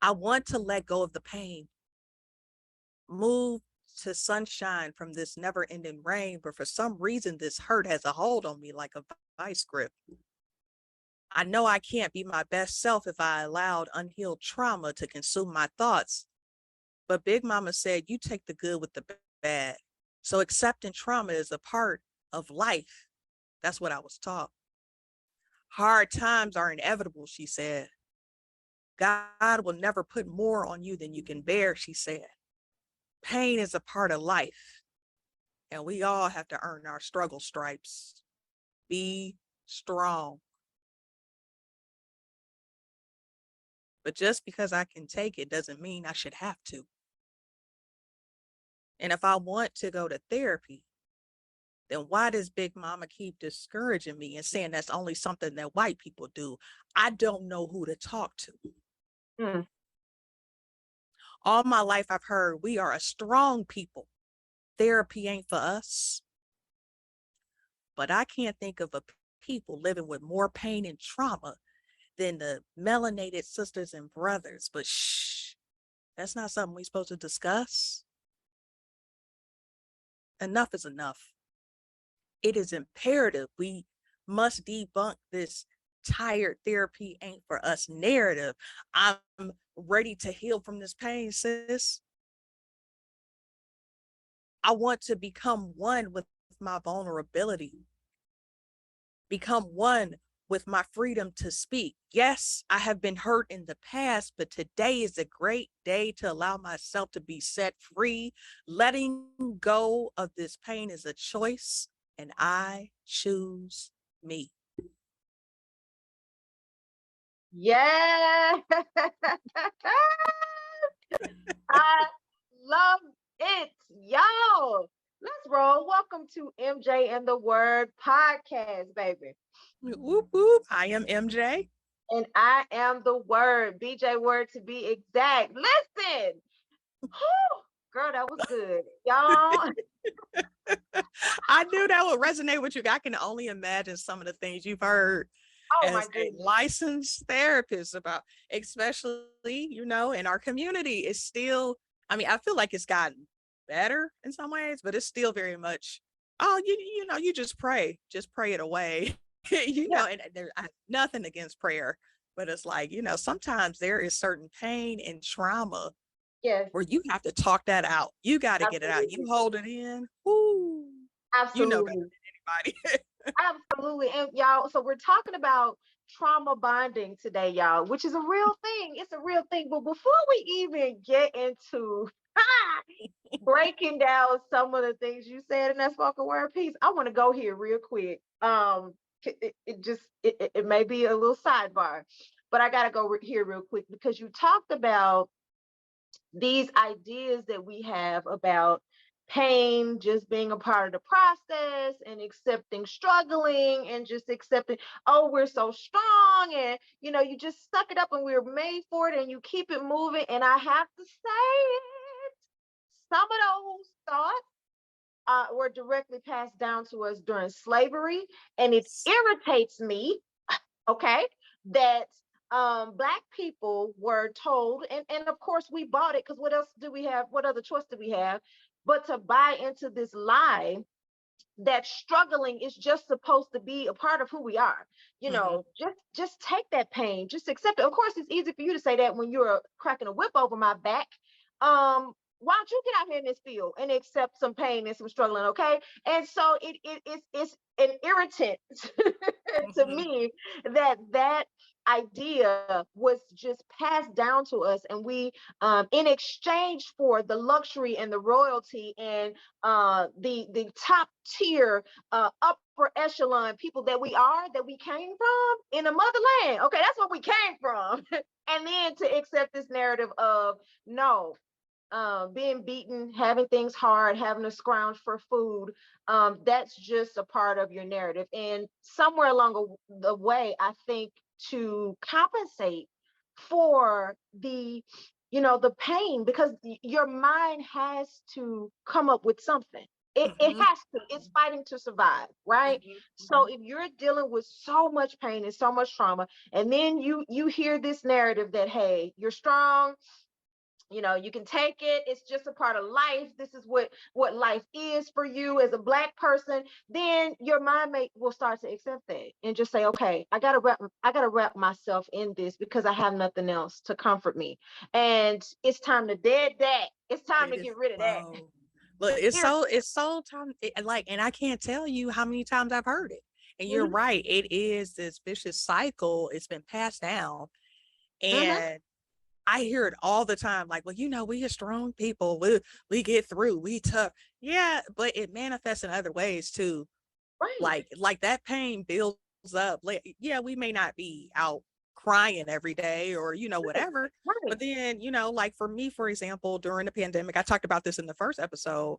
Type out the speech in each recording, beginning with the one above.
I want to let go of the pain, move to sunshine from this never ending rain, but for some reason, this hurt has a hold on me like a vice grip. I know I can't be my best self if I allowed unhealed trauma to consume my thoughts. But Big Mama said, you take the good with the bad. So accepting trauma is a part of life. That's what I was taught. Hard times are inevitable, she said. God will never put more on you than you can bear, she said. Pain is a part of life, and we all have to earn our struggle stripes. Be strong. But just because I can take it doesn't mean I should have to. And if I want to go to therapy, then why does Big Mama keep discouraging me and saying that's only something that white people do? I don't know who to talk to. Mm. All my life, I've heard we are a strong people. Therapy ain't for us. But I can't think of a people living with more pain and trauma than the melanated sisters and brothers. But shh, that's not something we're supposed to discuss. Enough is enough. It is imperative we must debunk this tired therapy ain't for us narrative. I'm ready to heal from this pain, sis. I want to become one with my vulnerability, become one with my freedom to speak. Yes, I have been hurt in the past, but today is a great day to allow myself to be set free. Letting go of this pain is a choice, and I choose me. Yeah. I love it. Y'all, let's roll. Welcome to MJ and the Word podcast, baby. Whoop, whoop. I am MJ. And I am the Word, BJ Word to be exact. Listen, whew, girl, that was good. Y'all, I knew that would resonate with you. I can only imagine some of the things you've heard oh my as a goodness. licensed therapist about, especially, in our community. It's still, I mean, I feel like it's gotten better in some ways, but it's still very much, oh, you just pray it away. Yeah, And there I have nothing against prayer, but it's like, sometimes there is certain pain and trauma yes, where you have to talk that out. You got to get it out. You absolutely. hold it in. Whoo, you know better Absolutely. than anybody. Absolutely. And y'all, so we're talking about trauma bonding today, y'all, which is a real thing. It's a real thing. But before we even get into breaking down some of the things you said in that spoken word piece, I want to go here real quick. It may be a little sidebar, but I gotta go here real quick because you talked about these ideas that we have about pain just being a part of the process and accepting struggling and just accepting, oh, we're so strong, and you just suck it up and we're made for it and you keep it moving. And I have to say it, some of those thoughts were directly passed down to us during slavery, and it irritates me, okay, that black people were told, and of course we bought it, because what else do we have, what other choice do we have but to buy into this lie that struggling is just supposed to be a part of who we are. Mm-hmm. Just take that pain, just accept it. Of course it's easy for you to say that when you're cracking a whip over my back. Why don't you get out here in this field and accept some pain and some struggling, okay? And so it's an irritant to Mm-hmm. me that idea was just passed down to us, and we in exchange for the luxury and the royalty and the top tier upper echelon people that we are, that we came from in the motherland, okay, that's where we came from. And then to accept this narrative of no, being beaten, having things hard, having to scrounge for food, that's just a part of your narrative. And somewhere along the way, I think, to compensate for the pain, because your mind has to come up with something. It Mhm, has to. It's fighting to survive, right? mhm, So mhm. if you're dealing with so much pain and so much trauma, and then you hear this narrative that, hey, you're strong, you can take it, it's just a part of life, this is what life is for you as a Black person, then your mind mate will start to accept that and just say, okay, I gotta wrap myself in this because I have nothing else to comfort me, and it's time to dead that. It's time It to is get rid of that. slow. Look, it's so time like, and I can't tell you how many times I've heard it. And you're Hmm. right, it is this vicious cycle. It's been passed down, Hmm. and I hear it all the time. Like, well, we are strong people. We get through. We tough. Yeah, but it manifests in other ways too. Right. Like that pain builds up. Like, yeah, we may not be out crying every day or whatever, Right. but then like for me, for example, during the pandemic, I talked about this in the first episode.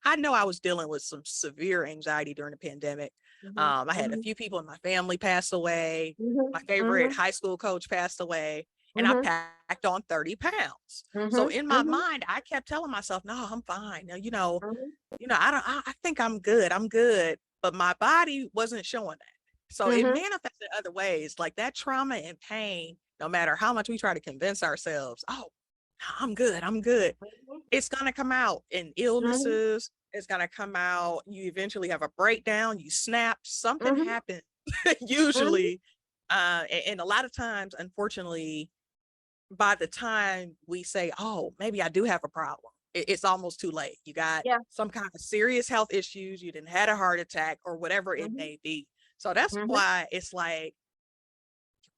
I know I was dealing with some severe anxiety during the pandemic. Hmm. I had a Hmm. few people in my family pass away. Hmm. My favorite Hmm. high school coach passed away, and I Hmm. packed on 30 pounds. So Hmm. in my Hmm. mind, I kept telling myself, no, I'm fine. Now, Hmm. I think I'm good. I'm good. But my body wasn't showing that. So it Hmm. manifested other ways, like that trauma and pain, no matter how much we try to convince ourselves, oh, I'm good. I'm good. It's going to come out in Hmm. illnesses. It's going to come out. You eventually have a breakdown. You snap. Something Hmm. happens, Hmm. usually. And a lot of times, unfortunately, by the time we say, oh, maybe I do have a problem, it's almost too late. You got Yeah. some kind of serious health issues. You didn't had a heart attack or whatever it Hmm. may be. So that's Hmm. why it's like,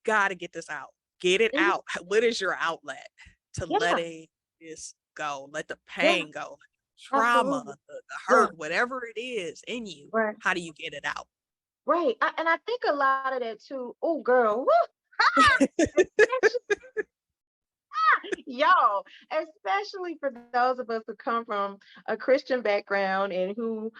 got to get this out. Get it Hmm. out. What is your outlet to Yeah. letting this go? Let the Yeah. pain go. Trauma, Absolutely. the Yeah. hurt, whatever it is in you. Right. How do you get it out? Right. And I think a lot of that too. Oh, girl. Woo! Y'all, especially for those of us who come from a Christian background and who,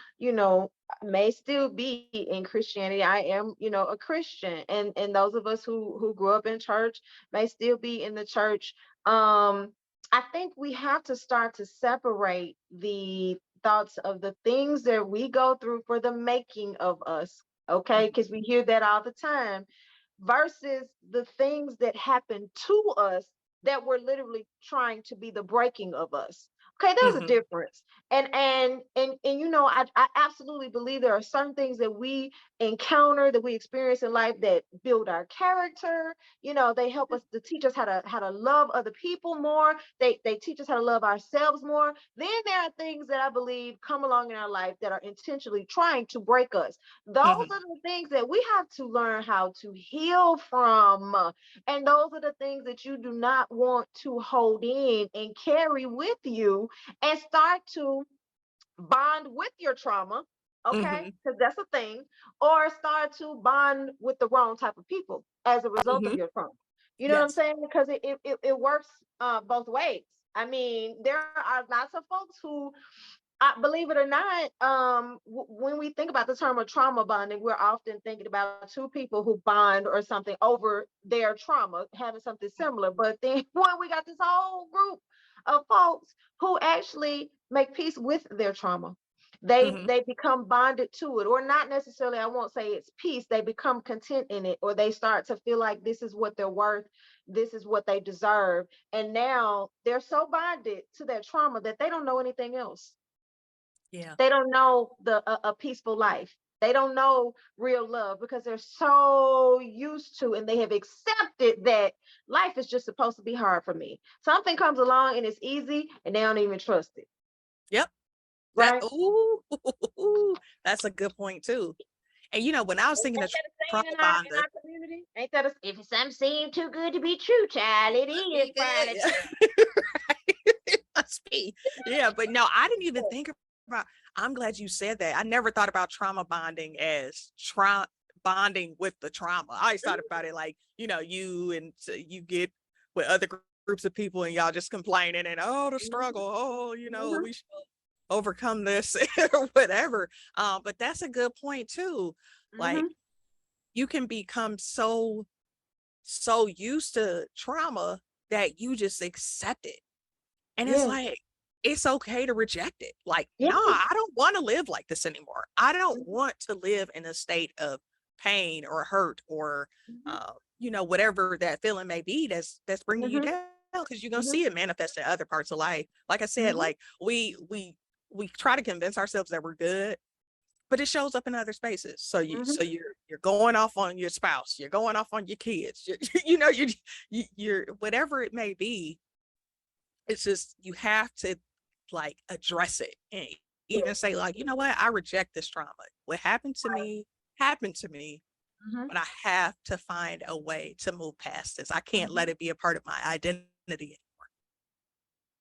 may still be in Christianity. I am, a Christian, and those of us who grew up in church may still be in the church. I think we have to start to separate the thoughts of the things that we go through for the making of us. Okay, Mhm, because we hear that all the time versus the things that happen to us that were literally trying to be the breaking of us. Okay, there's a mhm, difference. And I absolutely believe there are certain things that we encounter, that we experience in life, that build our character. They help us to teach us how to love other people more. They teach us how to love ourselves more. Then there are things that I believe come along in our life that are intentionally trying to break us. Those mhm, are the things that we have to learn how to heal from. And those are the things that you do not want to hold in and carry with you and start to bond with your trauma. Okay, mhm. because that's a thing, or start to bond with the wrong type of people as a result of Mhm. your trauma. You know what I'm Yes. saying? Because it works both ways. I mean, there are lots of folks who, believe it or not, when we think about the term of trauma bonding, we're often thinking about two people who bond or something over their trauma, having something similar. But then when we got this whole group of folks who actually make peace with their trauma, they Mhm. they become bonded to it, or not necessarily. I won't say it's peace. They become content in it, or they start to feel like this is what they're worth, this is what they deserve, and now they're so bonded to their trauma that they don't know anything else. Yeah. They don't know a peaceful life. They don't know real love because they're so used to, and they have accepted that life is just supposed to be hard for me. Something comes along and it's easy and they don't even trust it. Yep. That Right? ooh, that's a good point too. And when I was Ain't thinking that of that a trauma saying in our bonding, community? Ain't that if something seems too good to be true, child, it must is be probably good. Right? It must be. Yeah, but no, I didn't even true. think about. I'm glad you said that. I never thought about trauma bonding as trauma bonding with the trauma. I always thought about it like you get with other groups of people and y'all just complaining and the Mhm, struggle. Oh, mhm, we should overcome this or whatever. But that's a good point too. Like mhm. you can become so used to trauma that you just accept it. And it's Yeah. like, it's okay to reject it. Like, Yes. no, I don't want to live like this anymore. I don't Mhm, want to live in a state of pain or hurt or, mhm, whatever that feeling may be that's bringing you mhm, down, because you're gonna mhm, see it manifest in other parts of life. Like I said, mhm. like we try to convince ourselves that we're good, but it shows up in other spaces. So Mhm. you're going off on your spouse, you're going off on your kids, you're whatever it may be. It's just you have to like address it and even say like, you know what, I reject this trauma. What happened to me, Mhm, but I have to find a way to move past this. I can't mhm. let it be a part of my identity.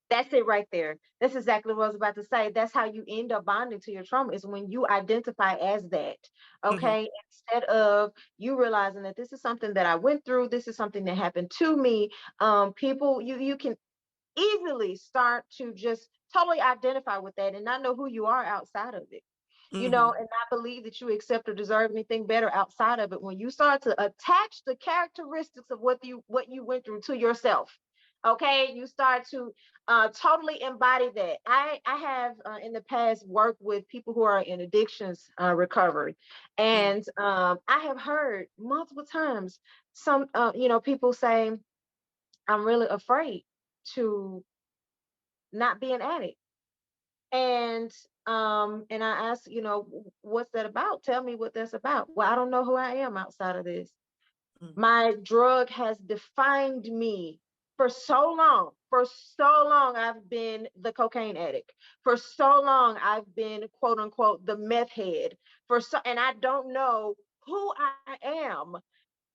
That's it right there. That's exactly what I was about to say. That's how you end up bonding to your trauma is when you identify as that. Hmm. Okay. Instead of you realizing that this is something that I went through, this is something that happened to me. People, you can easily start to just totally identify with that and not know who you are outside of it. Hmm. And not believe that you accept or deserve anything better outside of it. When you start to attach the characteristics of what you went through to yourself, okay, you start to totally embody that. I have in the past worked with people who are in addictions recovery, Hmm. and I have heard multiple times some people say, "I'm really afraid to not be an addict." And I asked, what's that about? Tell me what that's about. Well, I don't know who I am outside of this. Hmm. My drug has defined me for so long. For so long, I've been the cocaine addict. For so long, I've been quote unquote the meth head. And I don't know who I am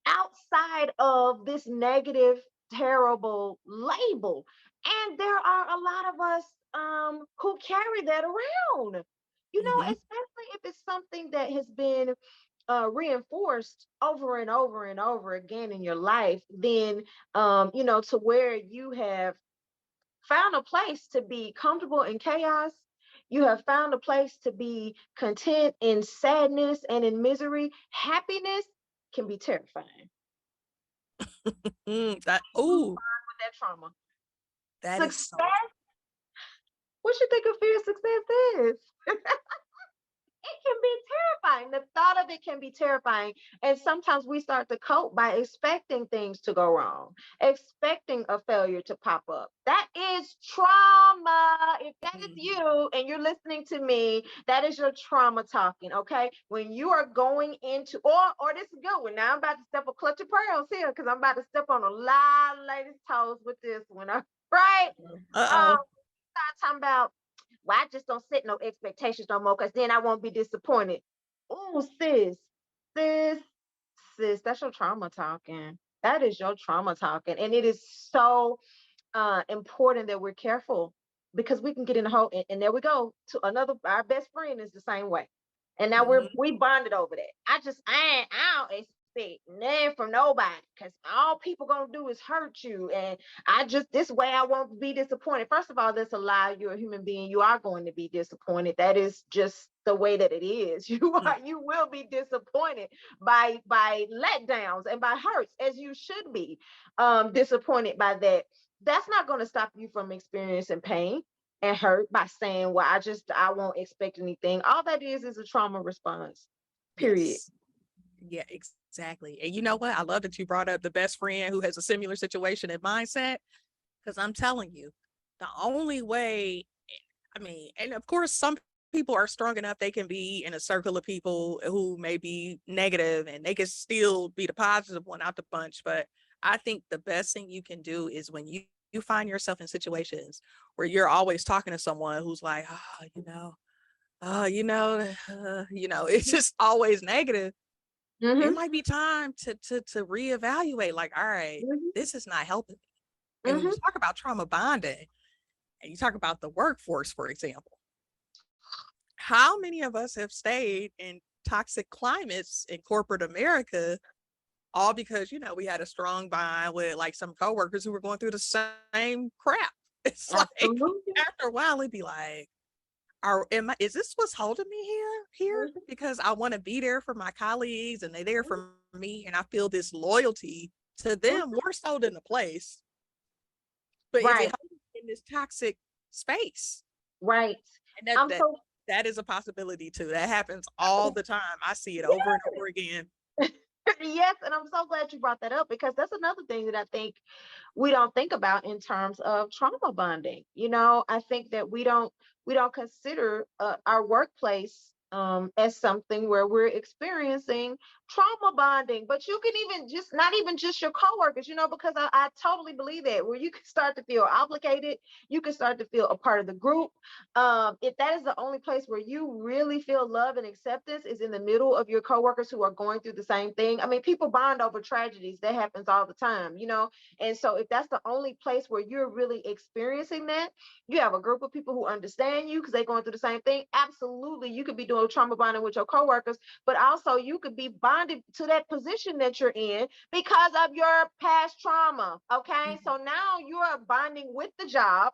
outside of this negative, terrible label. And there are a lot of us who carry that around, Hmm. especially if it's something that has been reinforced over and over and over again in your life, then, to where you have found a place to be comfortable in chaos. You have found a place to be content in sadness and in misery. Happiness can be terrifying. That, oh, With that trauma. that is so Success, what you think a fear success is? It can be terrifying. The thought of it can be terrifying. And sometimes we start to cope by expecting things to go wrong, expecting a failure to pop up. That is trauma. If that is true. you and you're listening to me, that is your trauma talking. Okay. When you are going into, or this is good one. Now I'm about to step a clutch of pearls here because I'm about to step on a lot of ladies' toes with this one. Right? Um, Uh-oh. start talking about, well, I just don't set no expectations no more because then I won't be disappointed. Oh, sis, sis, that's your trauma talking. That is your trauma talking. And it is so important that we're careful because we can get in a hole. And there we go to another, our best friend is the same way. And now Mhm. we bonded over that. I don't expect nothing from nobody because all people gonna do is hurt you. And this way I won't be disappointed. First of all, that's a lie. You're a human being. You are going to be disappointed. That is just the way that it is. Mm. You will be disappointed by letdowns and by hurts, as you should be disappointed by that. That's not going to stop you from experiencing pain and hurt by saying, well, I won't expect anything. All that is a trauma response, period. Yes. Yeah, exactly. And you know what? I love that you brought up the best friend who has a similar situation and mindset, because I'm telling you, the only way, I mean, and of course, some people are strong enough, they can be in a circle of people who may be negative and they can still be the positive one out the bunch. But I think the best thing you can do is when you find yourself in situations where you're always talking to someone who's like, it's just always negative. It Mm-hmm. might be time to reevaluate, like, all right, Mm-hmm. this is not helping. And when you Mm-hmm. talk about trauma bonding and you talk about the workforce, for example, how many of us have stayed in toxic climates in corporate America, all because, we had a strong bond with like some coworkers who were going through the same crap. It's like Absolutely. after a while it'd be like, is this what's holding me here? Mm-hmm. Because I want to be there for my colleagues and they're there for me and I feel this loyalty to them Mm-hmm. more so than the place. But is it Right. holding me in this toxic space. Right. And that I'm that so that is a possibility too. That happens all the time. I see it over and over again. yes, and I'm so glad you brought that up because that's another thing that I think we don't think about in terms of trauma bonding. I think that we don't consider our workplace as something where we're experiencing trauma bonding. But you can even just not even just your coworkers, because I totally believe that where you can start to feel obligated, you can start to feel a part of the group. If that is the only place where you really feel love and acceptance is in the middle of your coworkers who are going through the same thing. I mean, people bond over tragedies. That happens all the time. And so if that's the only place where you're really experiencing that, you have a group of people who understand you because they're going through the same thing. Absolutely. You could be doing trauma bonding with your coworkers, but also you could be bonded to that position that you're in because of your past trauma. Okay. Mhm. So now you are bonding with the job.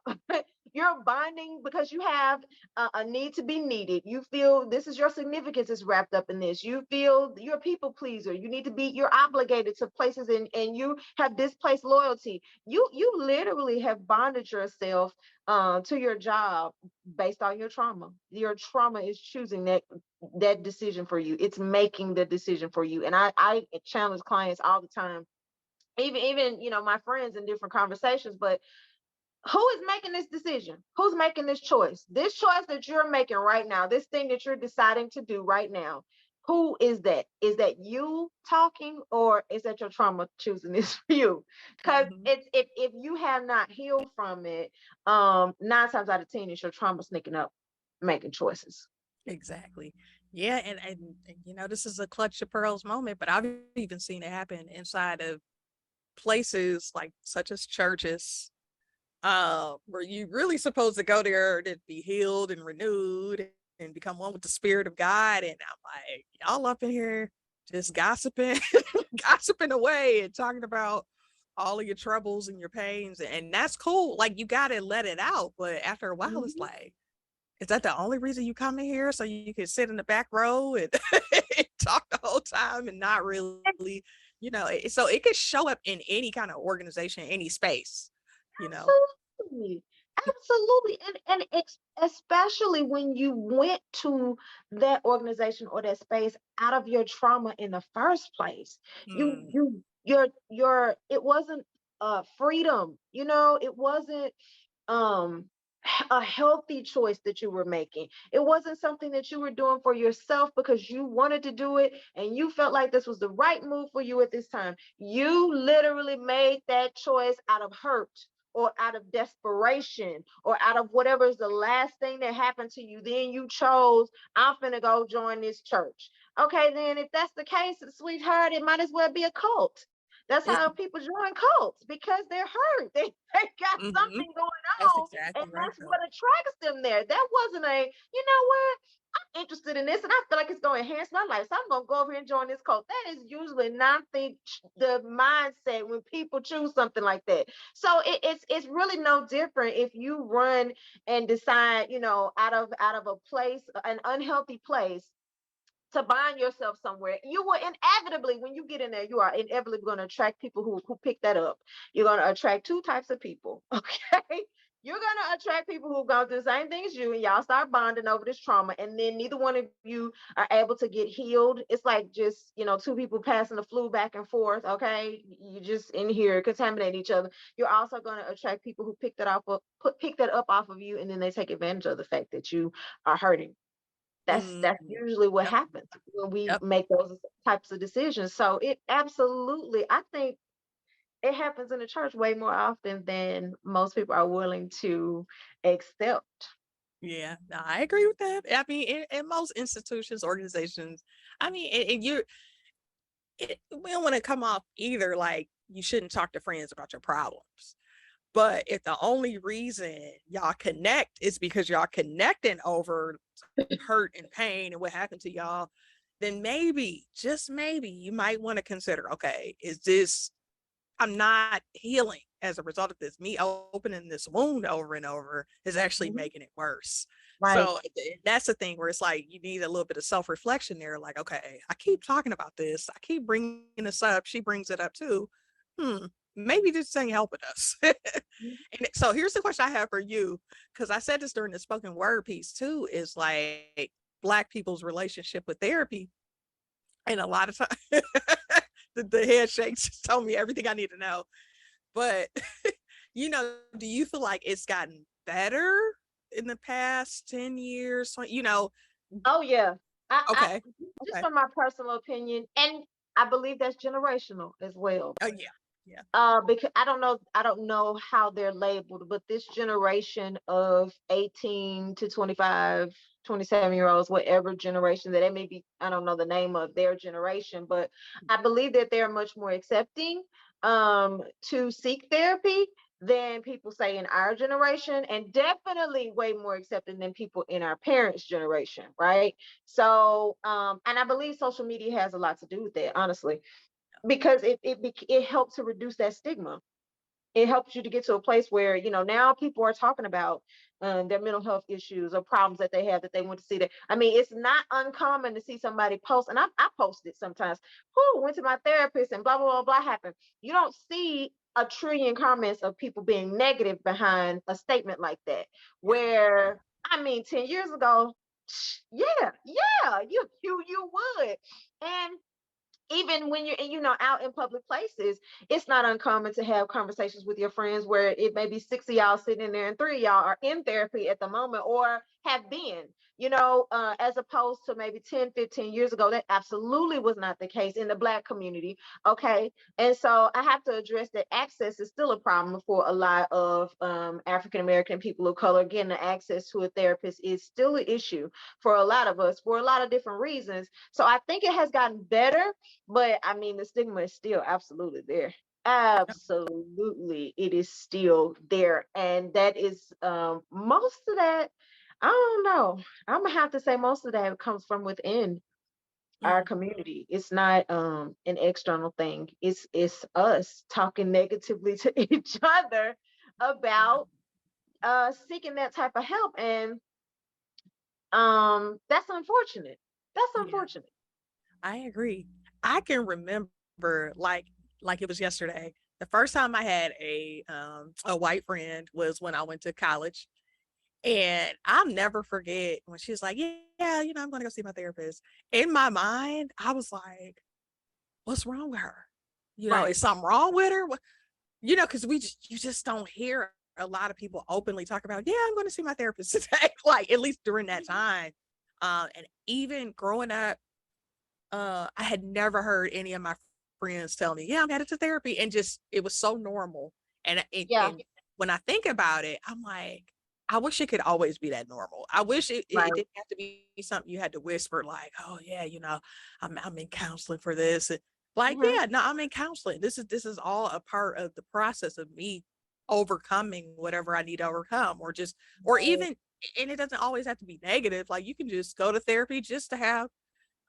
You're bonding because you have a need to be needed. You feel this is your significance is wrapped up in this. You feel you're a people pleaser. You're obligated to places and you have displaced loyalty. You literally have bonded yourself to your job based on your trauma. Your trauma is choosing that decision for you. It's making the decision for you. And I challenge clients all the time, even my friends in different conversations, but who is making this decision? Who's making this choice? This choice that you're making right now, this thing that you're deciding to do right now, who is that? Is that you talking or is that your trauma choosing this for you? Because Mhm. it's if you have not healed from it, 9 times out of 10, it's your trauma sneaking up, making choices. Exactly. Yeah, and this is a clutch your pearls moment, but I've even seen it happen inside of places like such as churches, where you really supposed to go there to be healed and renewed and become one with the spirit of God. And I'm like, y'all up in here just gossiping, gossiping away and talking about all of your troubles and your pains. And that's cool. Like you gotta let it out. But after a while, it's Mhm. like, is that the only reason you come in here? So you can sit in the back row and talk the whole time and not really, so it could show up in any kind of organization, any space, you know. Absolutely. Absolutely. Especially when you went to that organization or that space out of your trauma in the first place. You Mm, you it wasn't freedom, it wasn't um a healthy choice that you were making. It wasn't something that you were doing for yourself because you wanted to do it and you felt like this was the right move for you at this time. You literally made that choice out of hurt or out of desperation or out of whatever is the last thing that happened to you. Then you chose, I'm finna go join this church. Okay, then if that's the case, sweetheart, it might as well be a cult. That's how people join cults because they're hurt. They got mhm. something going That's on, and exactly right that's though. what attracts them there. That wasn't you know what? I'm interested in this and I feel like it's going to enhance my life. So I'm going to go over here and join this cult. That is usually not the mindset when people choose something like that. So it's really no different if you run and decide, out of a place, an unhealthy place to bind yourself somewhere. You will inevitably, when you get in there, you are inevitably going to attract people who pick that up. You're going to attract two types of people. Okay. You're going to attract people who go through the same thing as you, and y'all start bonding over this trauma. And then neither one of you are able to get healed. It's like just, two people passing the flu back and forth. Okay. You just in here contaminate each other. You're also going to attract people who pick that up off of you, and then they take advantage of the fact that you are hurting. That's Mhm. usually what Yep, happens when we yep. make those types of decisions. So it absolutely, I think it happens in the church way more often than most people are willing to accept. Yeah, no, I agree with that. I mean, in most institutions, organizations, I mean, we don't want to come off either like you shouldn't talk to friends about your problems. But if the only reason y'all connect is because y'all connecting over hurt and pain and what happened to y'all, then maybe, just maybe, you might want to consider, okay, is this, I'm not healing as a result of this. Me opening this wound over and over is actually Mhm. making it worse. Right. So that's the thing where it's like you need a little bit of self reflection there. Like, okay, I keep talking about this. I keep bringing this up. She brings it up too. Hmm. maybe this ain't helping us. And so here's the question I have for you, because I said this during the spoken word piece too, is like Black people's relationship with therapy. And a lot of times the head shakes just told me everything I need to know. But do you feel like it's gotten better in the past 10 years? Oh yeah. I Okay. just Okay. from my personal opinion, and I believe that's generational as well. Oh yeah. Yeah. Because I don't know how they're labeled, but this generation of 18 to 25, 27-year olds, whatever generation that they may be, I don't know the name of their generation, but I believe that they're much more accepting to seek therapy than people say in our generation, and definitely way more accepting than people in our parents' generation, right? So, and I believe social media has a lot to do with that, honestly, because it helps to reduce that stigma. It helps you to get to a place where now people are talking about their mental health issues or problems that they have, that they want to see. That, I mean, it's not uncommon to see somebody post, and I post it sometimes, who went to my therapist and blah blah blah blah happened. You don't see a trillion comments of people being negative behind a statement like that, Yeah. where I mean 10 years ago, yeah, you would. And even when you're out in public places, it's not uncommon to have conversations with your friends where it may be six of y'all sitting in there and three of y'all are in therapy at the moment, or have been, as opposed to maybe 10, 15 years ago. That absolutely was not the case in the Black community. Okay. And so I have to address that access is still a problem for a lot of African American people of color. Getting the access to a therapist is still an issue for a lot of us, for a lot of different reasons. So I think it has gotten better, but I mean, the stigma is still absolutely there. Absolutely, it is still there. And that is most of that, I don't know. I'm gonna have to say most of that comes from within our Mhm. community. It's not an external thing. It's us talking negatively to each other Yeah. about seeking that type of help. And that's unfortunate. That's Yeah. unfortunate. I agree. I can remember like it was yesterday. The first time I had a white friend was when I went to college. And I'll never forget when she was like, yeah, I'm going to go see my therapist. In my mind, I was like, what's wrong with her? Right. Is something wrong with her? Because you just don't hear a lot of people openly talk about, yeah, I'm going to see my therapist today. Like, at least during that time. And even growing up, I had never heard any of my friends tell me, yeah, I'm headed to therapy. And just, it was so normal. Yeah. And when I think about it, I'm like, I wish it could always be that normal. I wish it Right. didn't have to be something you had to whisper, like, oh yeah, I'm in counseling for this. And like, Hmm. yeah, no, I'm in counseling. This is all a part of the process of me overcoming whatever I need to overcome, or Right. even, and it doesn't always have to be negative. Like, you can just go to therapy just to have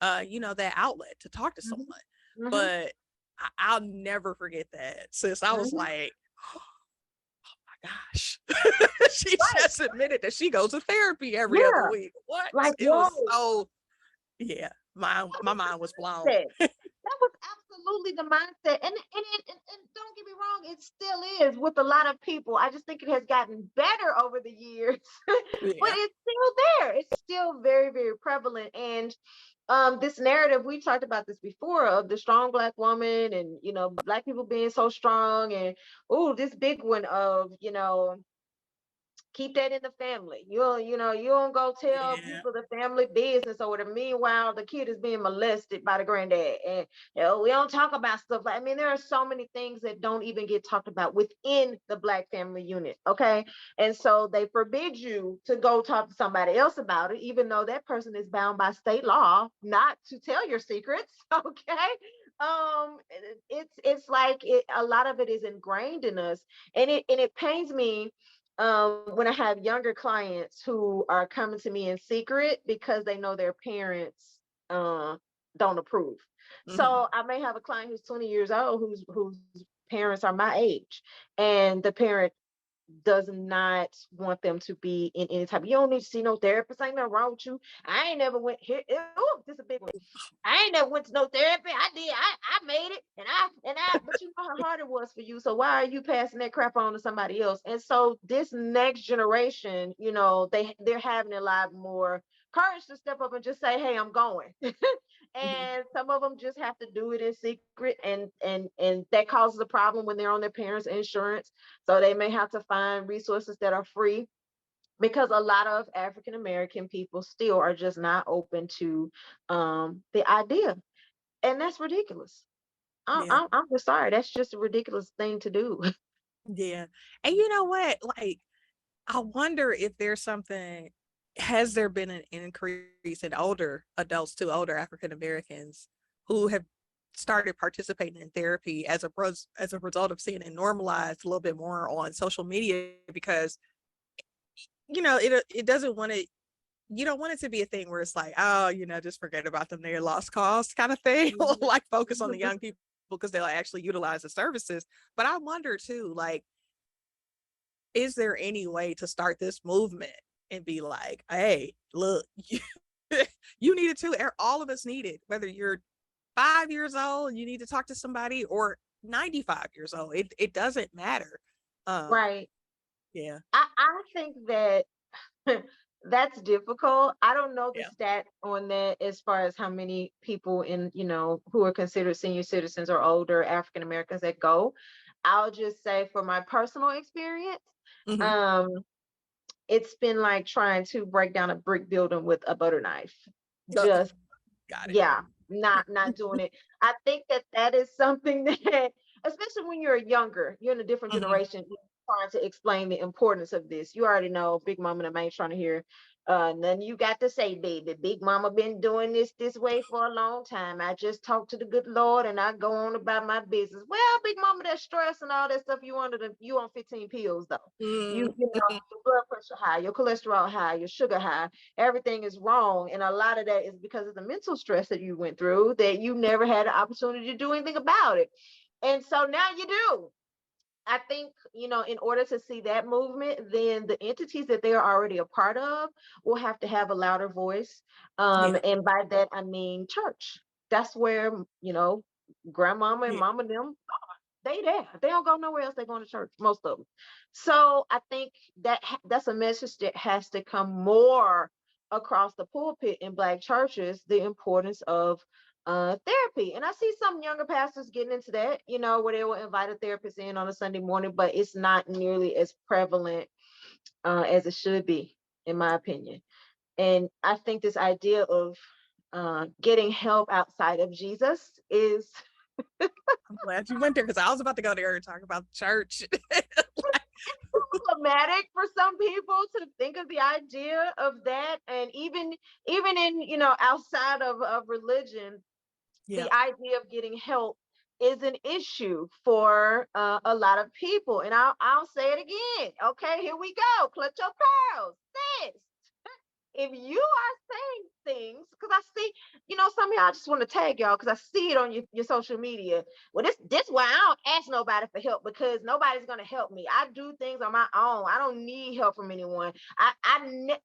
that outlet to talk to Mhm, someone. mhm, But I'll never forget that, since I was mhm. like, my gosh, she Right. just admitted that she goes to therapy every other Yeah. week. What? Like, It whoa, was so, yeah, that my was mind was the blown. mindset. That was absolutely the mindset. And don't get me wrong, it still is with a lot of people. I just think it has gotten better over the years, but Yeah. it's still there. It's still very, very prevalent. And this narrative, we talked about this before, of the strong Black woman, and Black people being so strong, and oh, this big one of keep that in the family. You don't go tell Yeah. people the family business or whatever. Meanwhile, the kid is being molested by the granddad. And we don't talk about stuff like, I mean, there are so many things that don't even get talked about within the Black family unit. Okay. And so they forbid you to go talk to somebody else about it, even though that person is bound by state law not to tell your secrets. Okay. It's like a lot of it is ingrained in us. And it pains me when I have younger clients who are coming to me in secret because they know their parents uh, don't approve. Hmm. So I may have a client who's 20 years old whose parents are my age, and the parent does not want them to be in any type. You don't need to see no therapist. Ain't nothing wrong with you. I ain't never went here. Oh, this is a big one. I ain't never went to no therapy. I did. I made it, and I. But you know how hard it was for you. So why are you passing that crap on to somebody else? And so this next generation, they're having a lot more courage to step up and just say, "Hey, I'm going." Mhm. And some of them just have to do it in secret, and that causes a problem when they're on their parents' insurance. So they may have to find resources that are free, because a lot of African American people still are just not open to the idea, and that's ridiculous. Yeah. I'm just sorry. That's just a ridiculous thing to do. Yeah. And you know what? Like, I wonder if there's something, has there been an increase in older adults to older African Americans who have started participating in therapy as a result of seeing it normalized a little bit more on social media? Because it doesn't want to, you don't want it to be a thing where it's like, oh, just forget about them, they're lost cause kind of thing. Like, focus on the young people because they'll actually utilize the services. But I wonder too, like, is there any way to start this movement and be like, hey, look, you need it too. All of us need it, whether you're 5 years old, you need to talk to somebody, or 95 years old. It doesn't matter. Um, Right. yeah, I think that that's difficult. I don't know the yeah. stat on that as far as how many people who are considered senior citizens or older African Americans that go. I'll just say for my personal experience, Hmm. um, it's been like trying to break down a brick building with a butter knife. Just, Got it. yeah, not doing it. I think that is something that, especially when you're younger, you're in a different Hmm. generation, you're trying to explain the importance of this. You already know Big Mama and I ain't trying to hear nothing you got to say, baby. Big Mama been doing this way for a long time. I just talk to the good Lord and I go on about my business. Well, Big Mama, that stress and all that stuff, you on 15 pills though. Mm. Your blood pressure high, your cholesterol high, your sugar high, everything is wrong. And a lot of that is because of the mental stress that you went through, that you never had an opportunity to do anything about it. And so now you do. I think, in order to see that movement, then the entities that they're already a part of will have to have a louder voice. Yeah, And by that, I mean church. That's where, grandmama and yeah, mama, them, they there. They don't go nowhere else. They going to church, most of them. So I think that's a message that has to come more across the pulpit in Black churches, the importance of therapy. And I see some younger pastors getting into that, where they will invite a therapist in on a Sunday morning, but it's not nearly as prevalent as it should be, in my opinion. And I think this idea of getting help outside of Jesus is I'm glad you went there because I was about to go there and talk about the church. problematic for some people to think of the idea of that. And even in outside of religion, Yeah. the idea of getting help is an issue for a lot of people. And I'll say it again. Okay, here we go. Clutch your pearls. Sis, if you are saying things, because I see, some of y'all just want to tag y'all because I see it on your social media. Well, this why I don't ask nobody for help, because nobody's gonna help me. I do things on my own. I don't need help from anyone.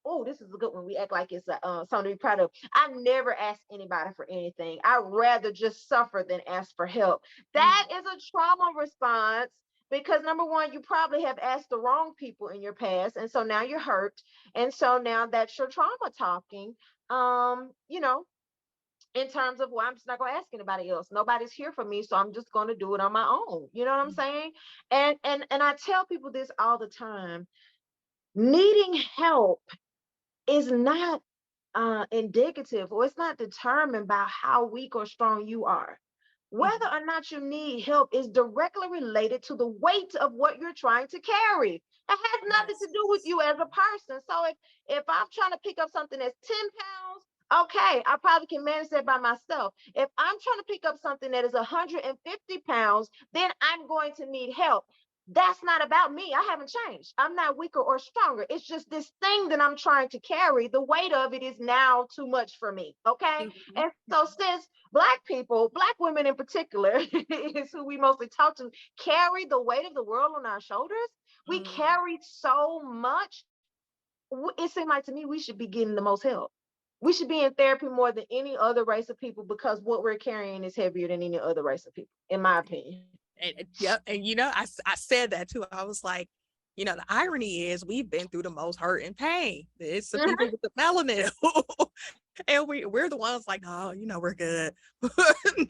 Oh, this is a good one. We act like it's something to be proud of. I never ask anybody for anything. I'd rather just suffer than ask for help. Mm. That is a trauma response, because number one, you probably have asked the wrong people in your past, and so now you're hurt, and so now that's your trauma talking. um you know in terms of, well, I'm just not going to ask anybody else. Nobody's here for me, so I'm just going to do it on my own. You know what I'm Mm. saying? And I tell people this all the time. Needing help is not indicative, or it's not determined by how weak or strong you are. Whether Mhm. or not you need help is directly related to the weight of what you're trying to carry. It has nothing to Yes. do with you as a person. So if I'm trying to pick up something that's 10 pounds, okay, I probably can manage that by myself. If I'm trying to pick up something that is 150 pounds, then I'm going to need help. That's not about me. I haven't changed. I'm not weaker or stronger. It's just this thing that I'm trying to carry. The weight of it is now too much for me. Okay. Mhm. And so, since Black people, Black women in particular, is who we mostly talk to, carry the weight of the world on our shoulders, we Mm. carry so much. It seemed like to me we should be getting the most help. We should be in therapy more than any other race of people, because what we're carrying is heavier than any other race of people, in my opinion. Yep. And I said that too. I was like, the irony is we've been through the most hurt and pain. It's the Mhm. people with the melanin. And we're the ones like, oh, we're good.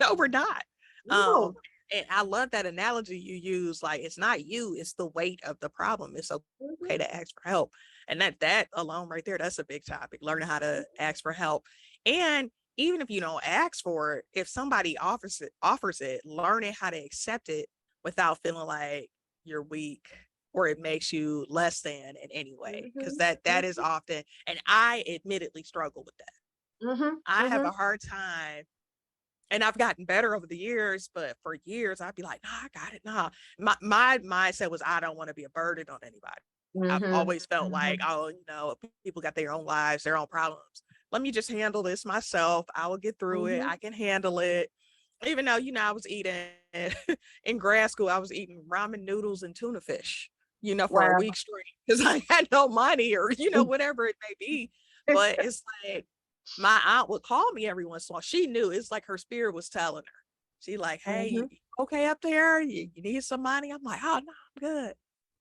No, we're not. Um, No. and I love that analogy you use. Like, it's not you, it's the weight of the problem. It's okay Mhm. to ask for help. And that alone right there, that's a big topic. Learning how to ask for help. And even if you don't ask for it, if somebody offers it, learning how to accept it without feeling like you're weak or it makes you less than in any way. Because Mhm. that is often, and I admittedly struggle with that. Mhm. I have Mhm. a hard time, and I've gotten better over the years, but for years I'd be like, nah, I got it. Nah. My mindset was I don't want to be a burden on anybody. I've Mhm. always felt like, Mhm. oh, people got their own lives, their own problems. Let me just handle this myself. I will get through it. Mhm. I can handle it. Even though, I was eating in grad school, I was eating ramen noodles and tuna fish, for a Wow. week straight because I had no money or, whatever it may be. But it's like my aunt would call me every once in a while. She knew it's like her spirit was telling her. She like, hey, Mhm. you okay up there? You need some money? I'm like, oh no, I'm good.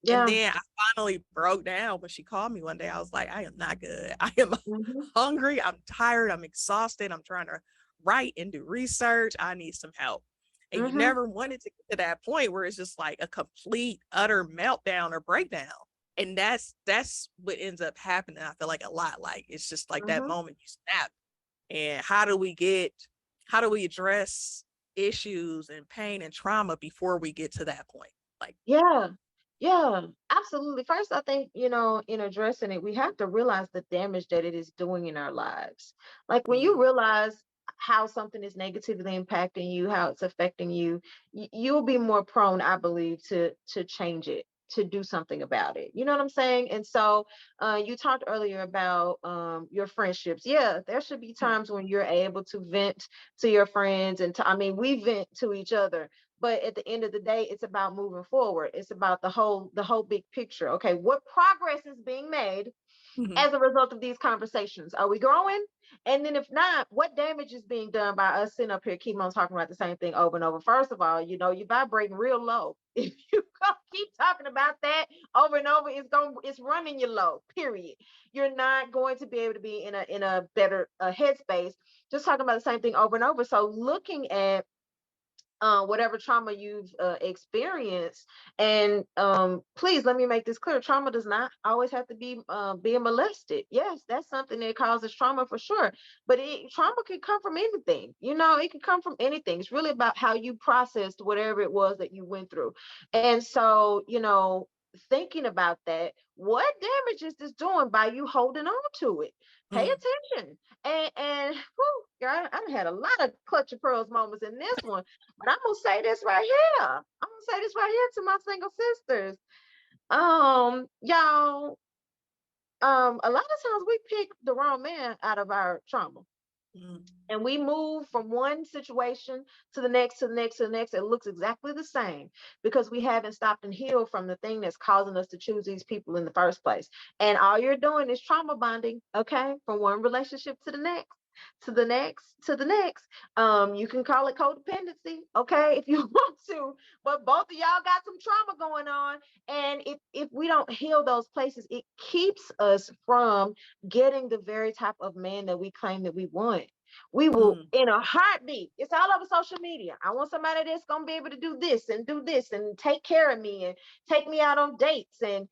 And Yeah. then I finally broke down when she called me one day. I was like, I am not good. I am Mhm. hungry. I'm tired. I'm exhausted. I'm trying to write and do research. I need some help. And you Mhm. never wanted to get to that point where it's just like a complete, utter meltdown or breakdown. And that's what ends up happening. I feel like a lot. Like it's just like that Mhm. moment you snap. And how do we address issues and pain and trauma before we get to that point? Like, Yeah. Yeah, absolutely. First, I think, in addressing it, we have to realize the damage that it is doing in our lives. Like when you mm, realize how something is negatively impacting you, how it's affecting you, you'll be more prone, I believe, to change it, to do something about it. You know what I'm saying? And so, you talked earlier about your friendships. Yeah, there should be mm, times when you're able to vent to your friends, and I mean, we vent to each other, but at the end of the day, it's about moving forward. It's about the whole big picture. Okay, what progress is being made mhm. as a result of these conversations? Are we growing? And then if not, what damage is being done by us sitting up here keep on talking about the same thing over and over? First of all, you're vibrating real low. If you keep talking about that over and over, it's running you low, period. You're not going to be able to be in a better headspace just talking about the same thing over and over. So looking at whatever trauma you've experienced. And please let me make this clear: trauma does not always have to be being molested. Yes, that's something that causes trauma for sure, but trauma can come from anything. It can come from anything. It's really about how you processed whatever it was that you went through. And so, thinking about that, what damage is this doing by you holding on to it? Pay Mm, attention. And whew, girl, I done had a lot of clutch of pearls moments in this one, but I'm gonna say this right here. I'm gonna say this right here to my single sisters. Y'all, a lot of times we pick the wrong man out of our trauma. mm, And we move from one situation to the next, to the next, to the next. It looks exactly the same because we haven't stopped and healed from the thing that's causing us to choose these people in the first place. And all you're doing is trauma bonding, okay, from one relationship to the next, to the next, to the next. You can call it codependency, okay, if you want to, but both of y'all got some trauma going on. And if we don't heal those places, it keeps us from getting the very type of man that we claim that we want. We will mm, in a heartbeat. It's all over social media. I want somebody that's gonna be able to do this and take care of me and take me out on dates and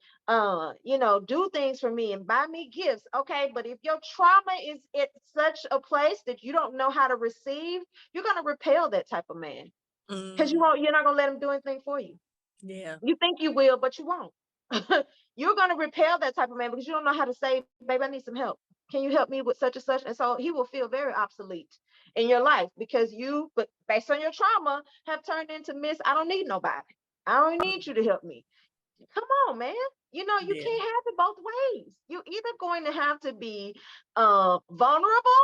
do things for me and buy me gifts. Okay, but if your trauma is at such a place that you don't know how to receive, you're gonna repel that type of man. Because mm. you're not gonna let him do anything for you. Yeah. You think you will, but you won't. You're going to repel that type of man because you don't know how to say, baby, I need some help. Can you help me with such and such? And so he will feel very obsolete in your life because you, but based on your trauma, have turned into Miss, I don't need nobody. I don't need you to help me. Come on, man. You Yeah. can't have it both ways. You're either going to have to be vulnerable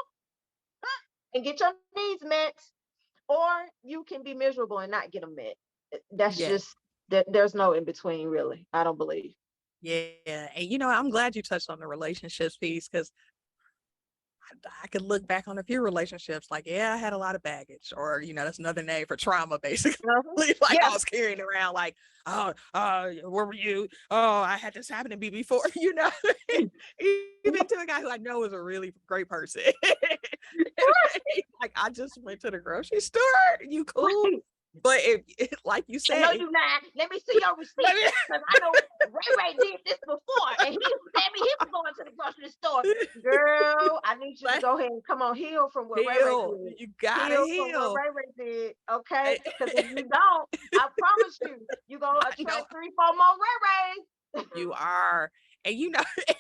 and get your needs met, or you can be miserable and not get them met. That's Yeah. just that there's no in between, really. I don't believe. Yeah. And I'm glad you touched on the relationships piece because I could look back on a few relationships like, yeah, I had a lot of baggage, or that's another name for trauma, basically. Uh-huh. Like I Yeah. was carrying around like, oh, where were you? Oh, I had this happen to me before, even to a guy who I know is a really great person. Like, I just went to the grocery store. You cool? Right. But like you No, said, you not. Let me see your receipt. Because I know Ray Ray did this before. And he said me he was going to the grocery store. Girl, I need you to but go ahead and come on, heal from what Ray Ray heal. did. You gotta Heal from what heal. Ray Ray did. Okay? Because if you don't, I promise you, you're going to I know attract 3, 4 more Ray Rays. you are. And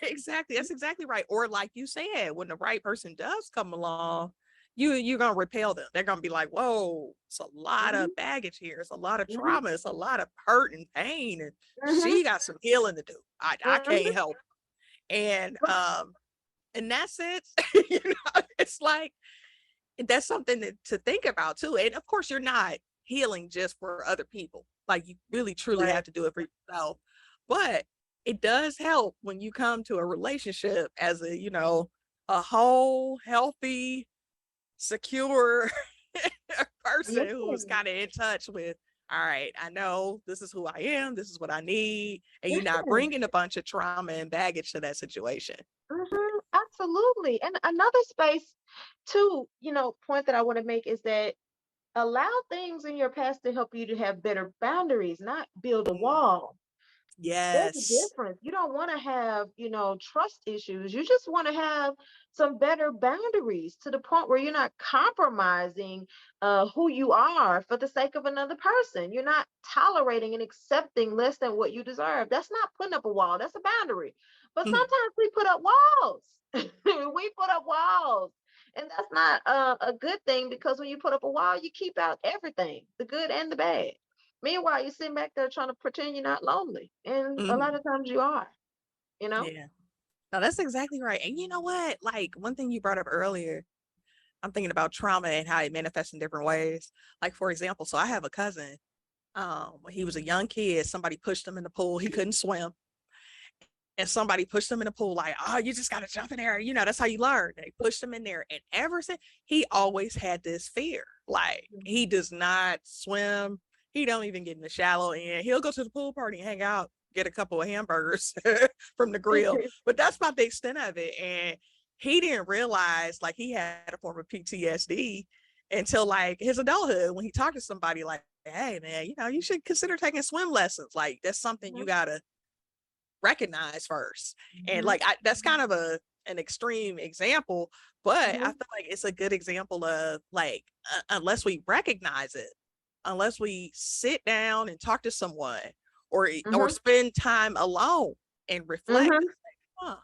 exactly, that's exactly right. Or like you said, when the right person does come along, you're gonna repel them. They're gonna be like, whoa, it's a lot Mhm, of baggage here. It's a lot of mhm, trauma. It's a lot of hurt and pain. And mhm, she got some healing to do. I mhm. can't help. And Right. in that sense, it's like that's something to think about too. And of course, you're not healing just for other people. Like you really truly Right. have to do it for yourself. But it does help when you come to a relationship as a whole, healthy, secure person who's Mhm, kind of in touch with, all right, I know this is who I am, this is what I need, and you're not mhm. bringing a bunch of trauma and baggage to that situation. Absolutely. And another space too, point that I want to make is that allow things in your past to help you to have better boundaries, not build a Mm, wall. There's a yes. difference. You don't want to have, trust issues. You just want to have some better boundaries to the point where you're not compromising who you are for the sake of another person. You're not tolerating and accepting less than what you deserve. That's not putting up a wall. That's a boundary. But Mm, sometimes we put up walls. We put up walls. And that's not a good thing because when you put up a wall, you keep out everything, the good and the bad. Meanwhile, you're sitting back there trying to pretend you're not lonely. And a lot mhm. of times you are, you know? Yeah. No, that's exactly right. And you know what? Like one thing you brought up earlier, I'm thinking about trauma and how it manifests in different ways. Like for example, so I have a cousin. When he was a young kid, somebody pushed him in the pool. He couldn't swim. And somebody pushed him in the pool, like, oh, you just gotta jump in there. That's how you learn. They pushed him in there. And ever since he always had this fear. Like he does not swim. He don't even get in the shallow end. He'll go to the pool party and hang out, get a couple of hamburgers from the grill. But that's about the extent of it. And he didn't realize like he had a form of PTSD until like his adulthood when he talked to somebody like, hey man, you should consider taking swim lessons. Like that's something you Mhm, gotta recognize first. And mhm, like that's kind of an extreme example, but I mhm, feel like it's a good example of like unless we recognize it, unless we sit down and talk to someone or mhm, spend time alone and reflect and mhm, say, huh,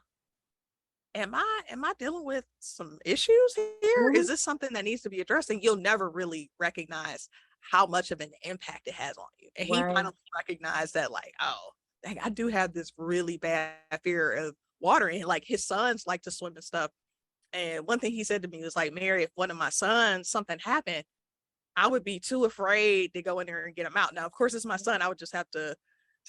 am I dealing with some issues here? mhm. Is this something that needs to be addressed? And you'll never really recognize how much of an impact it has on you. And he Right. finally recognized that, like, oh, dang, I do have this really bad fear of water. And like his sons like to swim and stuff. And one thing he said to me was like, Mary, if one of my sons, something happened, I would be too afraid to go in there and get him out. Now, of course, it's my son. I would just have to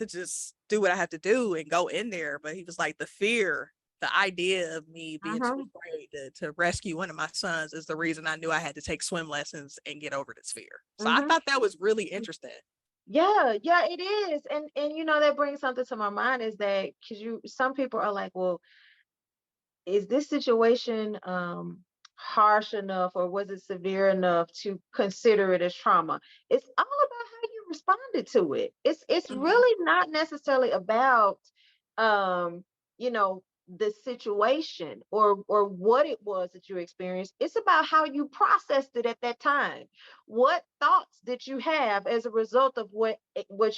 just do what I have to do and go in there. But he was like, the fear, the idea of me being too Mhm, afraid to rescue one of my sons is the reason I knew I had to take swim lessons and get over this fear. So I mhm. thought that was really interesting. Yeah, yeah, it is. And that brings something to my mind is that because some people are like, well, is this situation harsh enough or was it severe enough to consider it as trauma? It's all about how you responded to it. It's Mhm. really not necessarily about um you know the situation or what it was that you experienced. It's about how you processed it at that time. What thoughts did you have as a result of what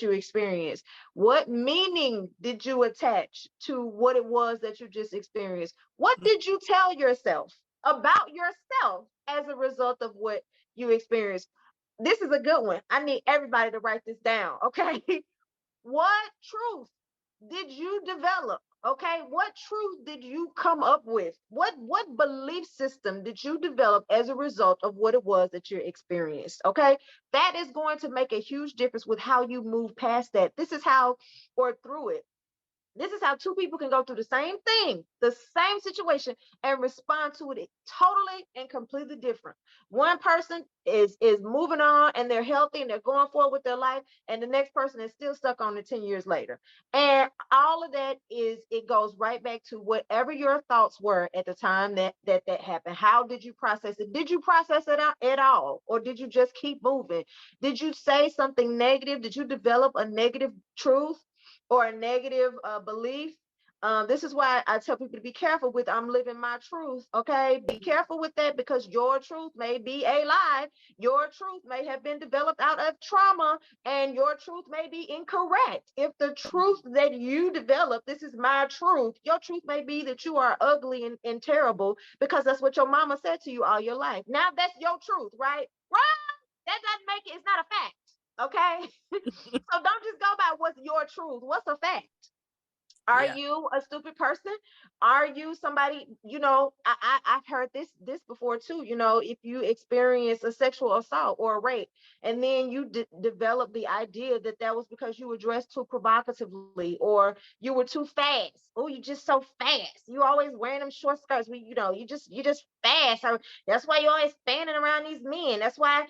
you experienced? What meaning did you attach to what it was that you just experienced? What did you tell yourself about yourself as a result of what you experienced? This is a good one. I need everybody to write this down, okay? What truth did you develop? Okay, what truth did you come up with? What belief system did you develop as a result of what it was that you experienced? Okay, that is going to make a huge difference with how you move past that. This is how or through it. This is how two people can go through the same thing, the same situation, and respond to it totally and completely different. One person is moving on and they're healthy and they're going forward with their life, and the next person is still stuck on it 10 years later. And all of that is, it goes right back to whatever your thoughts were at the time that happened. How did you process it? Did you process it out at all, or did you just keep moving? Did you say something negative? Did you develop a negative truth or a negative belief? This is why I tell people to be careful with "I'm living my truth." Okay, be careful with that, because your truth may be a lie. Your truth may have been developed out of trauma, and your truth may be incorrect. If the truth that you develop, this is my truth, your truth may be that you are ugly and terrible because that's what your mama said to you all your life. Now that's your truth, right? Right? That doesn't make it. It's not a fact. Okay. So don't just go by what's your truth. What's a fact? Are Yeah. you a stupid person? Are you somebody, I've heard this before too. If you experience a sexual assault or a rape, and then you develop the idea that that was because you were dressed too provocatively, or you were too fast. Oh, you just so fast. You always wearing them short skirts. You just fast. Or that's why you're always fanning around these men. That's why,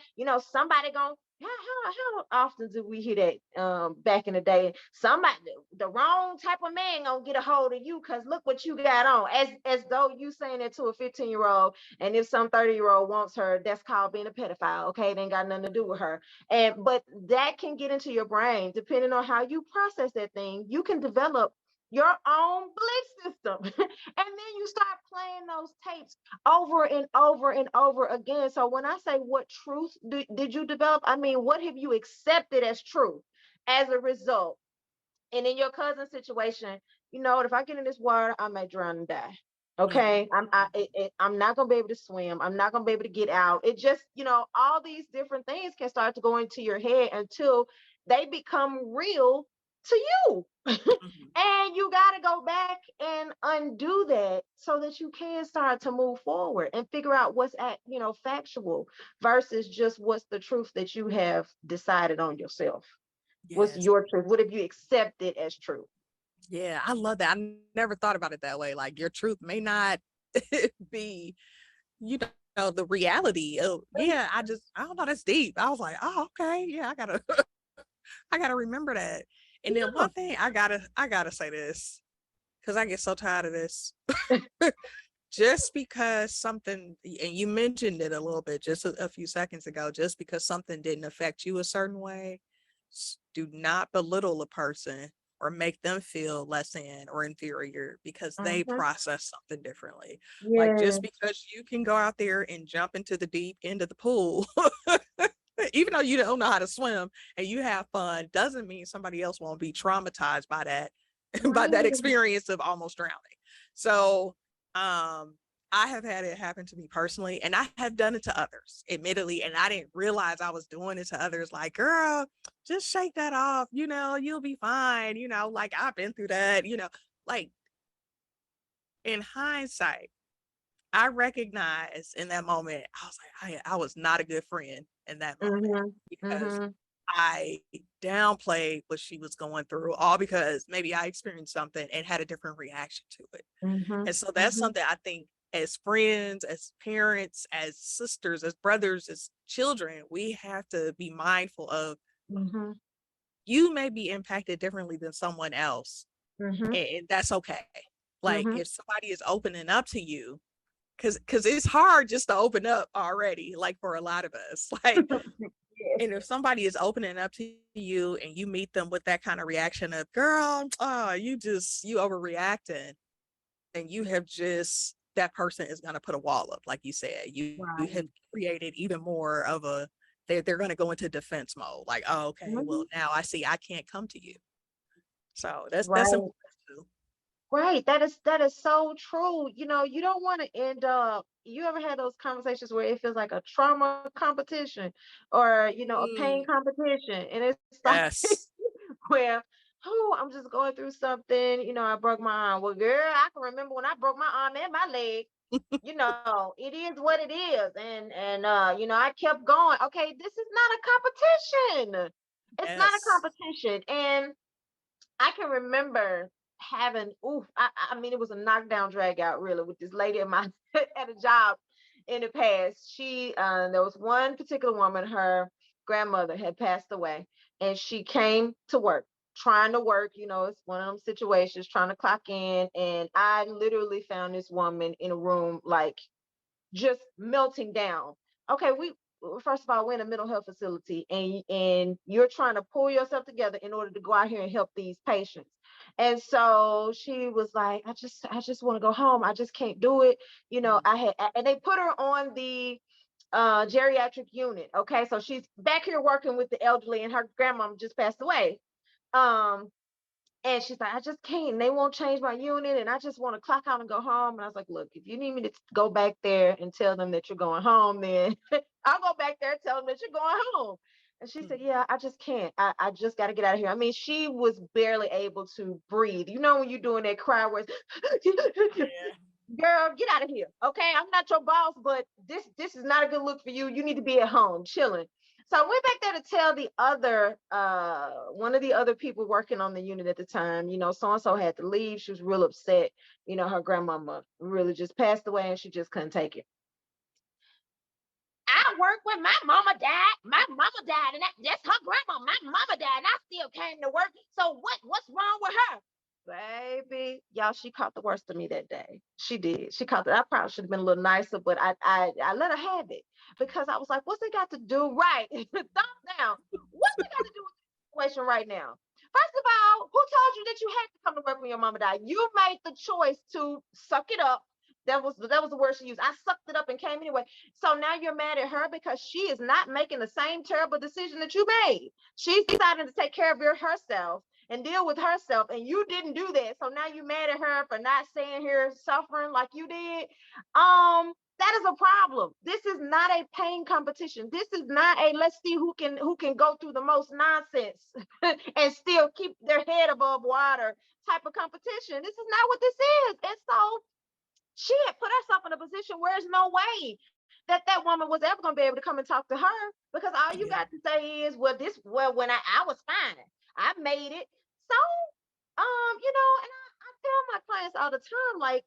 somebody gonna, how often do we hear that back in the day? Somebody, the wrong type of man gonna get a hold of you because look what you got on. As though you saying that to a 15-year-old, and if some 30-year-old wants her, that's called being a pedophile. Okay, it ain't got nothing to do with her. But that can get into your brain depending on how you process that thing. You can develop your own belief system. And then you start playing those tapes over and over and over again. So when I say what truth did you develop, I mean, what have you accepted as true as a result? And in your cousin's situation, if I get in this water, I may drown and die. Mhm. Okay, I'm not gonna be able to swim. I'm not gonna be able to get out. It just, all these different things can start to go into your head until they become real to you. Mhm. And you got to go back and undo that so that you can start to move forward and figure out what's factual versus just what's the truth that you have decided on yourself. What's Yes. your truth? What have you accepted as true? Yeah, I love that. I never thought about it that way. Like your truth may not be, you the reality. Oh, yeah, I don't know, that's deep. I was like, oh, okay, yeah, I gotta I gotta remember that. And then Yeah. one thing I gotta say this, because I get so tired of this. Just because something, and you mentioned it a little bit just a few seconds ago, just because something didn't affect you a certain way, do not belittle a person or make them feel less than or inferior because they Mhm. process something differently. Like Yeah. just because you can go out there and jump into the deep end of the pool, even though you don't know how to swim and you have fun, doesn't mean somebody else won't be traumatized by that, by that Right. experience of almost drowning. So I have had it happen to me personally, and I have done it to others, admittedly, and I didn't realize I was doing it to others. Like, girl, just shake that off, you'll be fine, like I've been through that, like in hindsight, I recognized in that moment, I was like, I was not a good friend in that moment Mhm. because Mhm. I downplayed what she was going through, all because maybe I experienced something and had a different reaction to it. Mhm. And so that's Mhm. something I think as friends, as parents, as sisters, as brothers, as children, we have to be mindful of. Mhm. You may be impacted differently than someone else, Mhm. and that's okay. Like Mhm. if somebody is opening up to you, because it's hard just to open up already, like for a lot of us. Like, Yes. and if somebody is opening up to you and you meet them with that kind of reaction of, girl, oh, you overreacting, and you have just, that person is going to put a wall up, like you said. You have Right. created even more of a, they're going to go into defense mode, like, oh, okay, well Mhm. now I see I can't come to you. So that's Right. important too. Right. That is so true. You don't want to end up, you ever had those conversations where it feels like a trauma competition or, a pain Mm, competition? And it's like yes. where, oh, I'm just going through something, I broke my arm. Well, girl, I can remember when I broke my arm and my leg. It is what it is. And I kept going. Okay, this is not a competition. It's not a Yes. competition. And I can remember. having, oof, I mean, it was a knockdown drag out really with this lady at my at a job in the past. There was one particular woman, her grandmother had passed away, and she came to work, trying to work, it's one of them situations, trying to clock in. And I literally found this woman in a room, like just melting down. Okay, first of all, we're in a mental health facility, and you're trying to pull yourself together in order to go out here and help these patients. And so she was like, I just want to go home. I just can't do it. And they put her on the geriatric unit. Okay, so she's back here working with the elderly, and her grandmom just passed away. Um, and she's like, I just can't. They won't change my unit, and I just want to clock out and go home. And I was like, look, if you need me to go back there and tell them that you're going home, then I'll go back there and tell them that you're going home. And she said, yeah, I just can't. I just got to get out of here. I mean, she was barely able to breathe. You know, when you're doing that cry where Yeah. girl, get out of here. Okay, I'm not your boss, but this is not a good look for you. You need to be at home chilling. So I went back there to tell the other one of the other people working on the unit at the time, so and so had to leave. She was real upset. Her grandmama really just passed away, and she just couldn't take it. I work when my mama died. My mama died, and that's her grandma. My mama died, and I still came to work. So what's wrong with her? Baby, y'all, she caught the worst of me that day. She did. She caught it. I probably should have been a little nicer, but I let her have it, because I was like, what's it got to do? Right. Thumbs down. What's it got to do with the situation right now? First of all, who told you that you had to come to work when your mama died? You made the choice to suck it up. That was the word she used. I sucked it up and came anyway. So now you're mad at her because she is not making the same terrible decision that you made. She's deciding to take care of herself and deal with herself, and you didn't do that. So now you're mad at her for not staying here suffering like you did. That is a problem. This is not a pain competition. This is not a let's see who can go through the most nonsense and still keep their head above water type of competition. This is not what this is. And so she had put herself in a position where there's no way that woman was ever going to be able to come and talk to her, because all you got to say is, well, when I was fine, I made it. So, and I tell my clients all the time, like,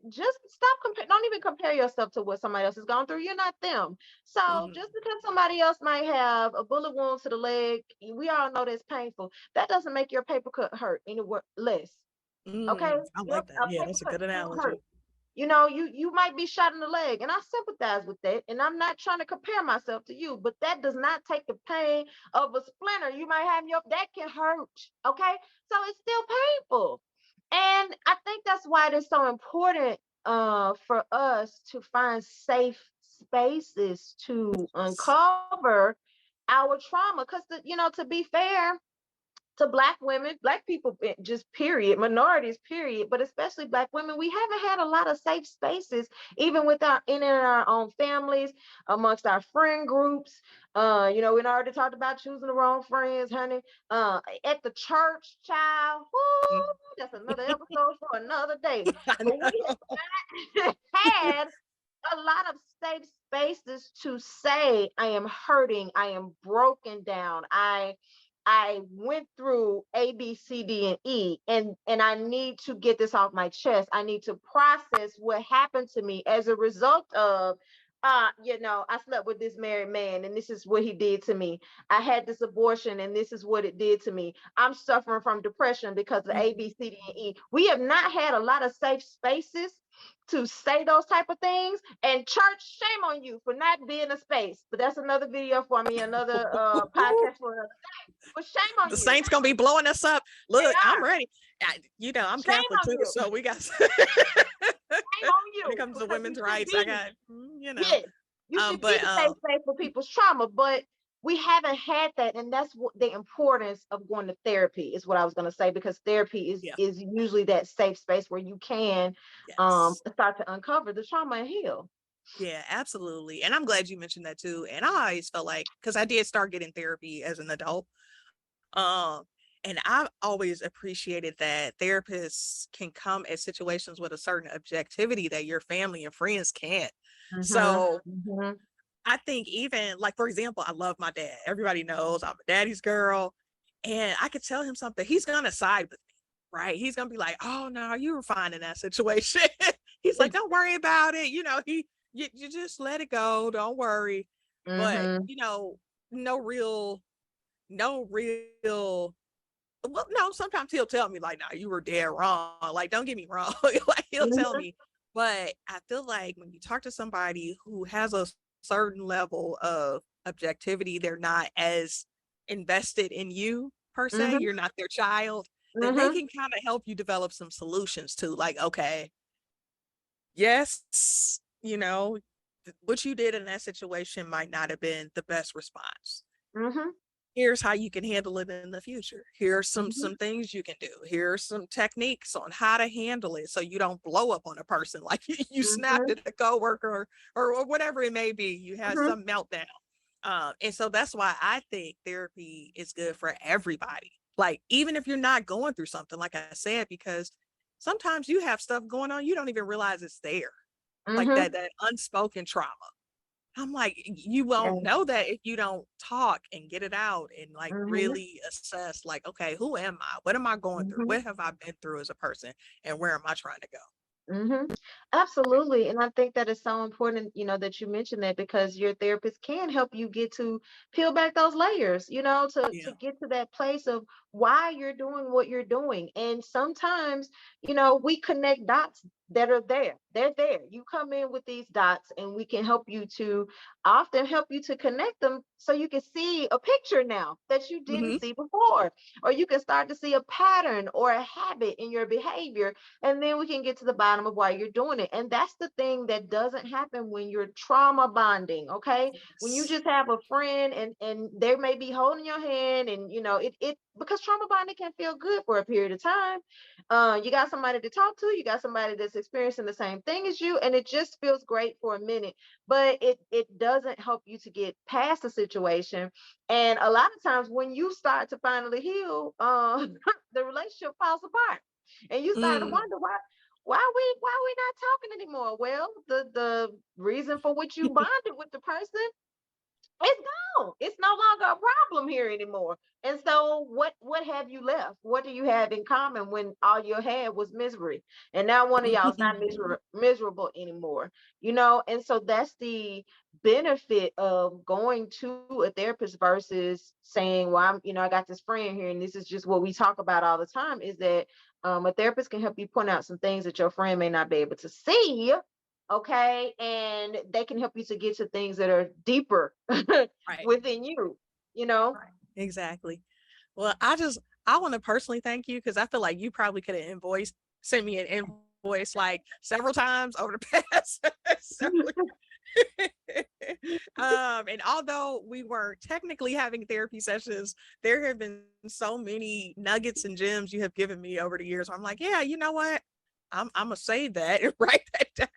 just stop don't even compare yourself to what somebody else has gone through. You're not them. So just because somebody else might have a bullet wound to the leg, we all know that's painful. That doesn't make your paper cut hurt any less. Okay, I like that. Yeah, that's a good analogy. You might be shot in the leg, and I sympathize with that. And I'm not trying to compare myself to you, but that does not take the pain of a splinter you might have that can hurt. Okay, so it's still painful. And I think that's why it is so important for us to find safe spaces to uncover our trauma. Because to be fair to Black women, Black people, just period, minorities, period, but especially Black women, we haven't had a lot of safe spaces, even in our own families, amongst our friend groups. We already talked about choosing the wrong friends, honey. At the church, child, whoo, that's another episode for another day. But we have had a lot of safe spaces to say, I am hurting, I am broken down, I went through A, B, C, D, and E, and I need to get this off my chest. I need to process what happened to me as a result of, I slept with this married man, and this is what he did to me. I had this abortion, and this is what it did to me. I'm suffering from depression because of A, B, C, D, and E. We have not had a lot of safe spaces to say those type of things. And church, shame on you for not being a space. But that's another video for me, another podcast for another day. But shame on you. The Saints gonna be blowing us up. Look, I'm ready. I'm shame Catholic too, so we got shame on you. When it comes to women's rights, I got Yes, you should be the safe space for people's trauma, but we haven't had that. And that's what the importance of going to therapy is, what I was going to say, because therapy is usually that safe space where you can start to uncover the trauma and heal. Yeah, absolutely. And I'm glad you mentioned that too. And I always felt like, because I did start getting therapy as an adult, and I've always appreciated that therapists can come at situations with a certain objectivity that your family and friends can't. So I think, even like, for example, I love my dad. Everybody knows I'm a daddy's girl, and I could tell him something. He's gonna side with me, Right. He's gonna be like, oh no, you were fine in that situation. He's like, don't worry about it. You just let it go. Don't worry. But Mm-hmm. no real, no real. Well, no, sometimes he'll tell me like, no, you were dead wrong. Like, don't get me wrong. Like he'll tell Mm-hmm. me. But I feel like when you talk to somebody who has a certain level of objectivity, they're not as invested in you per se, Mm-hmm. you're not their child, then they Mm-hmm. can kind of help you develop some solutions to like, okay, yes, what you did in that situation might not have been the best response. Mm-hmm. Here's how you can handle it in the future. Here are some Mm-hmm. some things you can do. Here are some techniques on how to handle it so you don't blow up on a person like you snapped Mm-hmm. at a coworker or whatever it may be. You had Mm-hmm. some meltdown. And so that's why I think therapy is good for everybody. Like, even if you're not going through something, like I said, because sometimes you have stuff going on, you don't even realize it's there. Like Mm-hmm. that unspoken trauma. I'm like, you won't Yeah. know that if you don't talk and get it out and like Mm-hmm. really assess, like, okay, who am I? What am I going through? Mm-hmm. What have I been through as a person? And where am I trying to go? Absolutely. And I think that is so important, that you mentioned that because your therapist can help you get to peel back those layers, to Yeah. get to that place of why you're doing what you're doing. And sometimes, we connect dots that are there. They're there. You come in with these dots and we can help you to often help you to connect them so you can see a picture now that you didn't Hmm. see before, or you can start to see a pattern or a habit in your behavior, and then we can get to the bottom of why you're doing it. And that's the thing that doesn't happen when you're trauma bonding. Okay, when you Yes. just have a friend and they may be holding your hand, and it because trauma bonding can feel good for a period of time. You got somebody to talk to, you got somebody that's experiencing the same thing as you, and it just feels great for a minute, but it doesn't help you to get past the situation. And a lot of times when you start to finally heal, the relationship falls apart, and you start to Mm. wonder why we not talking anymore. Well, the reason for which you bonded with the person, it's gone. It's no longer a problem here anymore. And so what have you left? What do you have in common when all you had was misery? And now one of y'all's not miserable anymore. And so that's the benefit of going to a therapist versus saying, well, I got this friend here and this is just what we talk about all the time, is that a therapist can help you point out some things that your friend may not be able to see. Okay, and they can help you to get to things that are deeper Right. within you. Right. Exactly. Well, I want to personally thank you because I feel like you probably could have sent me an invoice like several times over the past several. And although we weren't technically having therapy sessions, there have been so many nuggets and gems you have given me over the years. I'm like, yeah, you know what? I'm gonna save that and write that down.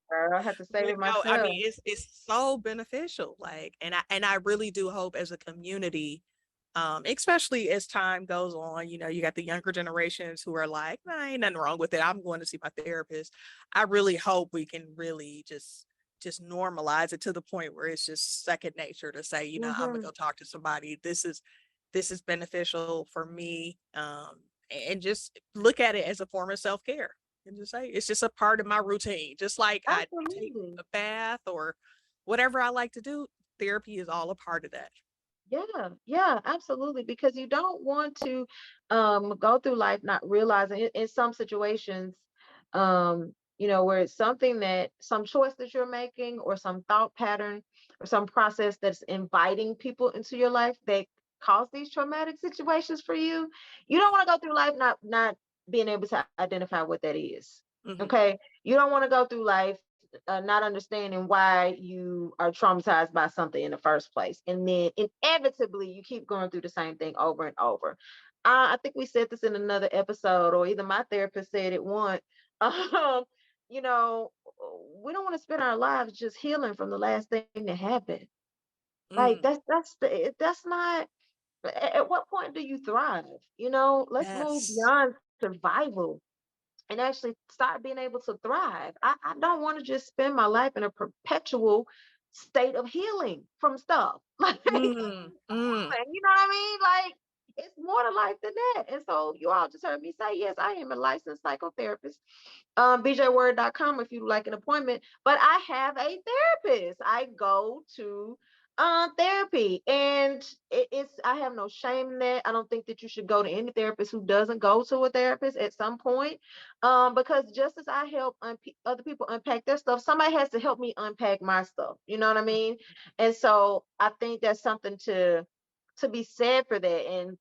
Girl, I have to save it No, I myself. mean it's so beneficial. Like, and I really do hope as a community, especially as time goes on, you got the younger generations who are like, nah, ain't nothing wrong with it. I'm going to see my therapist. I really hope we can really just normalize it to the point where it's just second nature to say, I'm gonna Hmm. go talk to somebody. This is beneficial for me. And just look at it as a form of self-care and just say it's just a part of my routine. Just like I take Absolutely. a bath or whatever I like to do, therapy is all a part of that. Yeah, yeah, absolutely. Because you don't want to go through life not realizing in some situations, where it's something that some choice that you're making or some thought pattern or some process that's inviting people into your life that cause these traumatic situations for you. You don't want to go through life not being able to identify what that is. Hmm. Okay. You don't want to go through life not understanding why you are traumatized by something in the first place. And then inevitably, you keep going through the same thing over and over. I think we said this in another episode, or either my therapist said it once. Um, you know, we don't want to spend our lives just healing from the last thing that happened. Like Mm, that's not. At what point do you thrive? Let's move yes. beyond survival and actually start being able to thrive. I don't want to just spend my life in a perpetual state of healing from stuff. Like, Mm, mm, you know what I mean? Like, it's more to life than that. And so you all just heard me say, yes, I am a licensed psychotherapist. BJWord.com if you'd like an appointment. But I have a therapist. I go to therapy, and it's I have no shame in that. I don't think that you should go to any therapist who doesn't go to a therapist at some point, because just as I help other people unpack their stuff, somebody has to help me unpack my stuff. You know what I mean? And so I think that's something to be said for that. And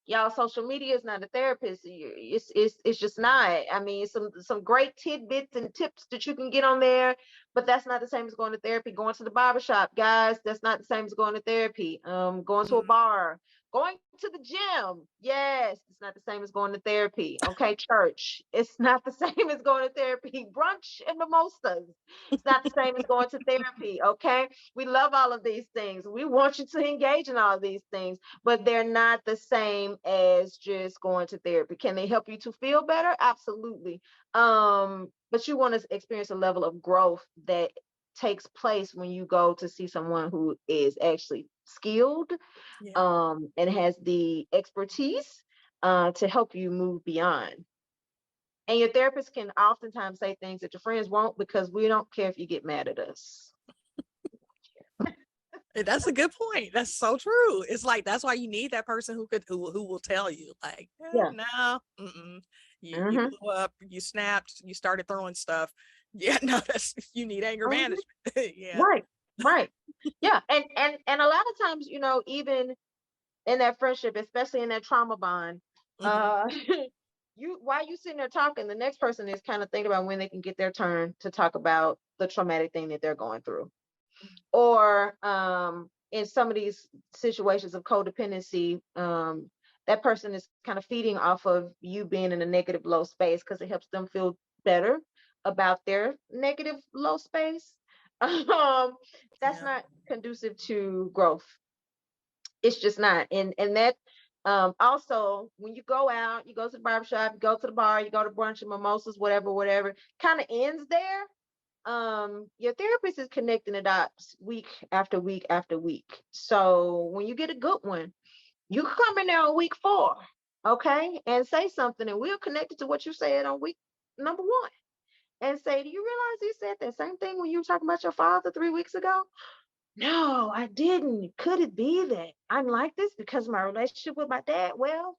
y'all, social media is not a therapist. It's just not. I mean, some great tidbits and tips that you can get on there, but that's not the same as going to therapy. Going to the barbershop, guys, that's not the same as going to therapy. Going to a bar, going to the gym, yes, it's not the same as going to therapy. Okay, church, it's not the same as going to therapy. Brunch and mimosas, it's not the same as going to therapy. Okay, we love all of these things. We want you to engage in all of these things, but they're not the same as just going to therapy. Can they help you to feel better? Absolutely. But you want to experience a level of growth that takes place when you go to see someone who is actually skilled, Yeah. and has the expertise to help you move beyond. And your therapist can oftentimes say things that your friends won't, because we don't care if you get mad at us. That's a good point. That's so true. It's like that's why you need that person who will tell you, like, Yeah. no, you Hmm. blew up, you snapped, you started throwing stuff. Yeah, no, that's you need anger Hmm. management. Yeah. Right. Right. Yeah. And a lot of times, even in that friendship, especially in that trauma bond, Hmm. uh, while you sitting there talking, the next person is kind of thinking about when they can get their turn to talk about the traumatic thing that they're going through. Or in some of these situations of codependency, that person is kind of feeding off of you being in a negative low space, because it helps them feel better about their negative low space. um, that's Yeah. not conducive to growth. It's just not. And that, also, when you go out, you go to the barbershop, you go to the bar, you go to brunch and mimosas, whatever, kind of ends there. Your therapist is connecting the dots week after week after week. So when you get a good one, you can come in there on week 4, okay, and say something, and we'll connect it to what you said on week number 1, and say, do you realize you said that same thing when you were talking about your father 3 weeks ago? No, I didn't. Could it be that I'm like this because of my relationship with my dad? Well,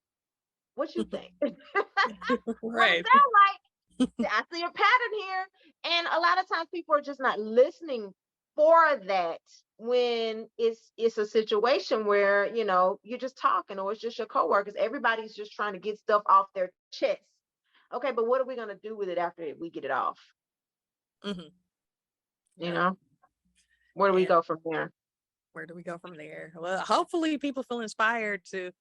what you think? What it Right. sound like? I see a pattern here. And a lot of times people are just not listening for that, when it's a situation where, you're just talking, or it's just your coworkers. Everybody's just trying to get stuff off their chest. Okay, but what are we gonna do with it after we get it off? Hmm. You Yeah. know, where do we And go from there? where do we go from there? Well, hopefully people feel inspired to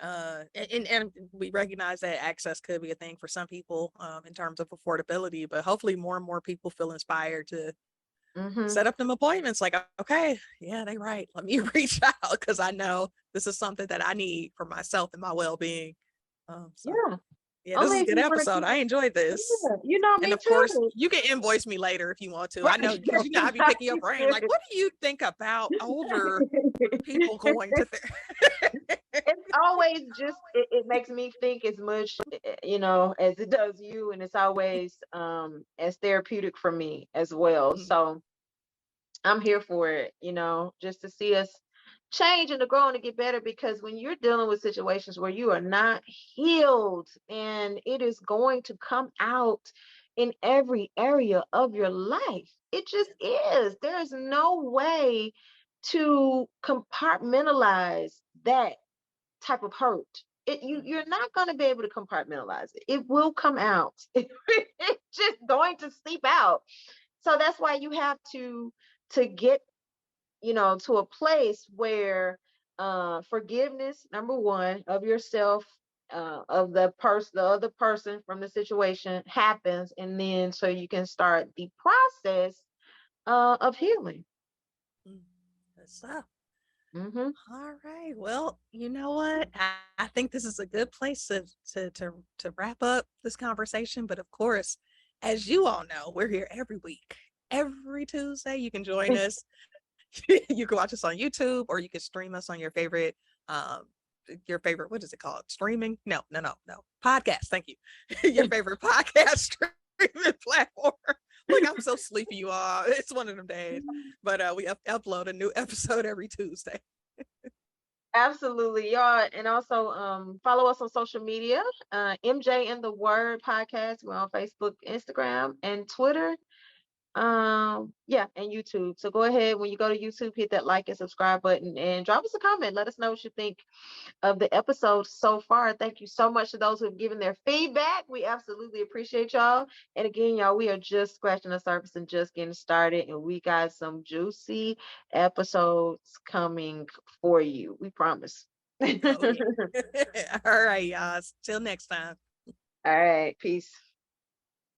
and we recognize that access could be a thing for some people in terms of affordability, but hopefully more and more people feel inspired to Hmm. set up them appointments, like, okay, yeah, they right, let me reach out, because I know this is something that I need for myself and my well-being. So Yeah. yeah, this Only is a if good you want to episode. keep. I enjoyed this. Yeah, And me of course, too. you can invoice me later if you want to. I know, Right. because I be picking your brain, like, what do you think about older people going to therapy? It's always just, it makes me think as much, as it does you, and it's always as therapeutic for me as well. So I'm here for it, just to see us change and to grow and to get better, because when you're dealing with situations where you are not healed, and it is going to come out in every area of your life, it just is. There is no way to compartmentalize that type of hurt. You're not going to be able to compartmentalize it. It will come out. It's just going to seep out. So that's why you have to get, to a place where forgiveness, number one, of yourself, of the other person from the situation happens, and then so you can start the process of healing. So, Hmm. all right. Well, you know what? I think this is a good place to wrap up this conversation. But of course, as you all know, we're here every week, every Tuesday. You can join us. You can watch us on YouTube, or you can stream us on your favorite um, your favorite, what is it called? Streaming? No. Podcast. Thank you. Your favorite podcast streaming platform. Like, I'm so sleepy, you all. It's one of them days. But we upload a new episode every Tuesday. Absolutely, y'all. And also follow us on social media. MJ and the Word podcast. We're on Facebook, Instagram, and Twitter. Yeah, and YouTube. So go ahead when you go to YouTube, hit that like and subscribe button and drop us a comment. Let us know what you think of the episode so far. Thank you so much to those who have given their feedback. We absolutely appreciate y'all. And again, y'all, we are just scratching the surface and just getting started, and we got some juicy episodes coming for you. We promise. Oh, yeah. All right, y'all. Till next time. All right, peace.